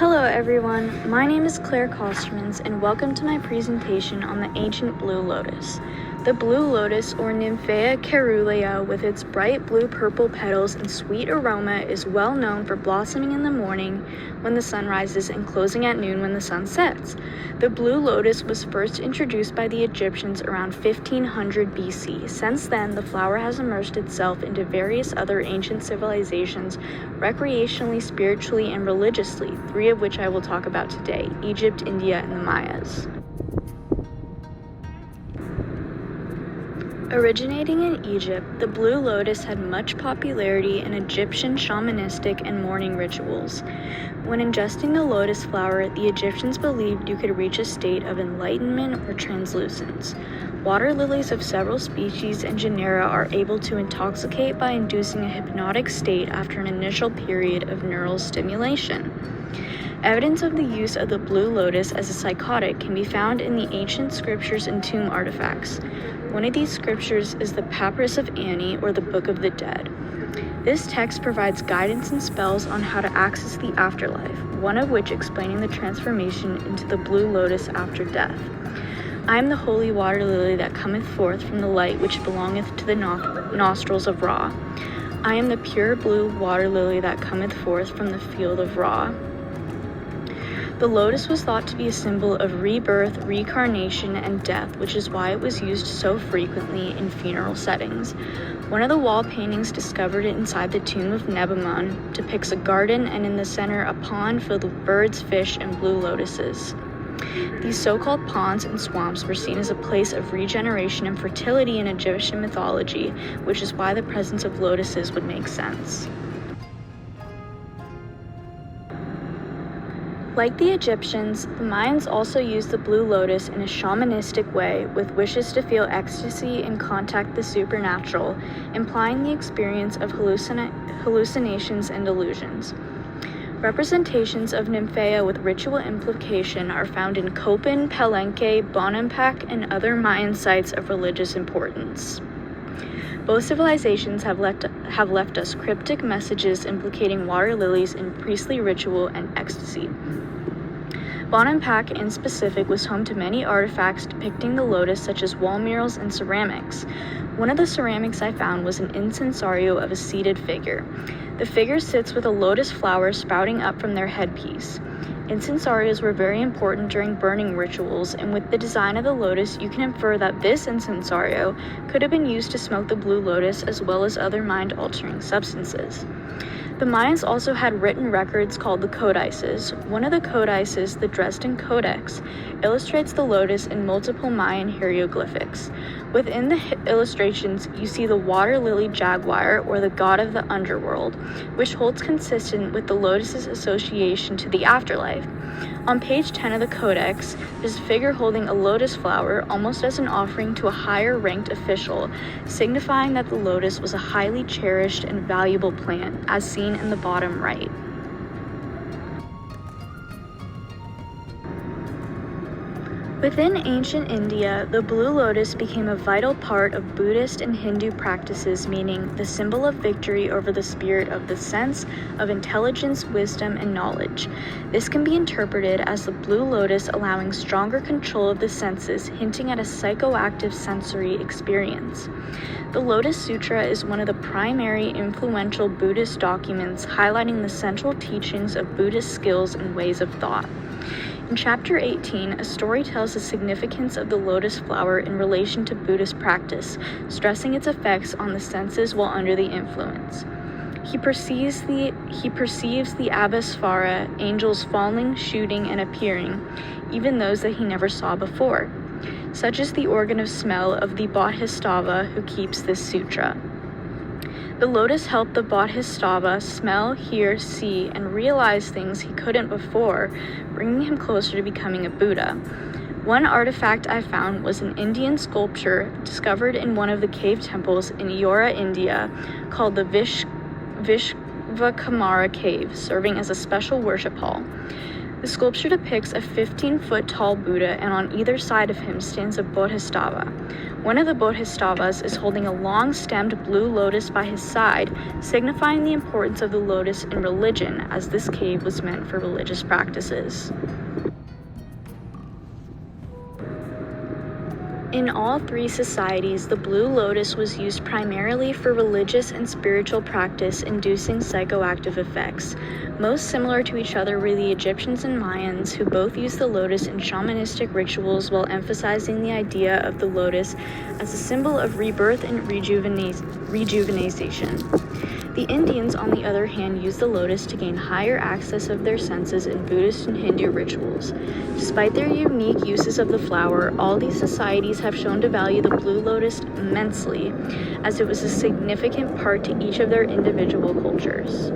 Hello everyone, my name is Claire Kostermans and welcome to my presentation on the ancient blue lotus. The blue lotus, or Nymphaea caerulea, with its bright blue-purple petals and sweet aroma, is well known for blossoming in the morning when the sun rises and closing at noon when the sun sets. The blue lotus was first introduced by the Egyptians around 1500 BC. Since then, the flower has immersed itself into various other ancient civilizations, recreationally, spiritually, and religiously, three of which I will talk about today: Egypt, India, and the Mayas. Originating in Egypt, the blue lotus had much popularity in Egyptian shamanistic and mourning rituals. When ingesting the lotus flower, the Egyptians believed you could reach a state of enlightenment or translucence. Water lilies of several species and genera are able to intoxicate by inducing a hypnotic state after an initial period of neural stimulation. Evidence of the use of the blue lotus as a psychotic can be found in the ancient scriptures and tomb artifacts. One of these scriptures is the Papyrus of Ani, or the Book of the Dead. This text provides guidance and spells on how to access the afterlife, one of which explaining the transformation into the blue lotus after death. I am the holy water lily that cometh forth from the light which belongeth to the nostrils of Ra. I am the pure blue water lily that cometh forth from the field of Ra. The lotus was thought to be a symbol of rebirth, reincarnation, and death, which is why it was used so frequently in funeral settings. One of the wall paintings discovered inside the tomb of Nebamun depicts a garden and in the center a pond filled with birds, fish, and blue lotuses. These so-called ponds and swamps were seen as a place of regeneration and fertility in Egyptian mythology, which is why the presence of lotuses would make sense. Like the Egyptians, the Mayans also used the blue lotus in a shamanistic way with wishes to feel ecstasy and contact the supernatural, implying the experience of hallucinations and illusions. Representations of Nymphaea with ritual implication are found in Copan, Palenque, Bonampak, and other Mayan sites of religious importance. Both civilizations have left us cryptic messages implicating water lilies in priestly ritual and ecstasy. Bonampak, in specific, was home to many artifacts depicting the lotus, such as wall murals and ceramics. One of the ceramics I found was an incensario of a seated figure. The figure sits with a lotus flower sprouting up from their headpiece. Incensarios were very important during burning rituals, and with the design of the lotus, you can infer that this incensario could have been used to smoke the blue lotus as well as other mind-altering substances. The Mayans also had written records called the codices. One of the codices, the Dresden Codex, illustrates the lotus in multiple Mayan hieroglyphics. Within the illustrations, you see the water lily jaguar, or the god of the underworld, which holds consistent with the lotus's association to the afterlife. On page 10 of the codex, there's a figure holding a lotus flower almost as an offering to a higher-ranked official, signifying that the lotus was a highly cherished and valuable plant, as seen in the bottom right. Within ancient India, the blue lotus became a vital part of Buddhist and Hindu practices, meaning the symbol of victory over the spirit of the sense of intelligence, wisdom, and knowledge. This can be interpreted as the blue lotus allowing stronger control of the senses, hinting at a psychoactive sensory experience. The Lotus Sutra is one of the primary influential Buddhist documents highlighting the central teachings of Buddhist skills and ways of thought. In Chapter 18, a story tells the significance of the lotus flower in relation to Buddhist practice, stressing its effects on the senses while under the influence. He perceives the Abhisvara, angels falling, shooting, and appearing, even those that he never saw before. Such is the organ of smell of the Bodhisattva who keeps this sutra. The lotus helped the Bodhisattva smell, hear, see, and realize things he couldn't before, bringing him closer to becoming a Buddha. One artifact I found was an Indian sculpture discovered in one of the cave temples in Ellora, India, called the Vishvakamara Cave, serving as a special worship hall. The sculpture depicts a 15-foot tall Buddha, and on either side of him stands a bodhisattva. One of the bodhisattvas is holding a long-stemmed blue lotus by his side, signifying the importance of the lotus in religion, as this cave was meant for religious practices. In all three societies, the blue lotus was used primarily for religious and spiritual practice, inducing psychoactive effects. Most similar to each other were the Egyptians and Mayans, who both used the lotus in shamanistic rituals while emphasizing the idea of the lotus as a symbol of rebirth and rejuvenation. The Indians, on the other hand, used the lotus to gain higher access of their senses in Buddhist and Hindu rituals. Despite their unique uses of the flower, all these societies have shown to value the blue lotus immensely, as it was a significant part to each of their individual cultures.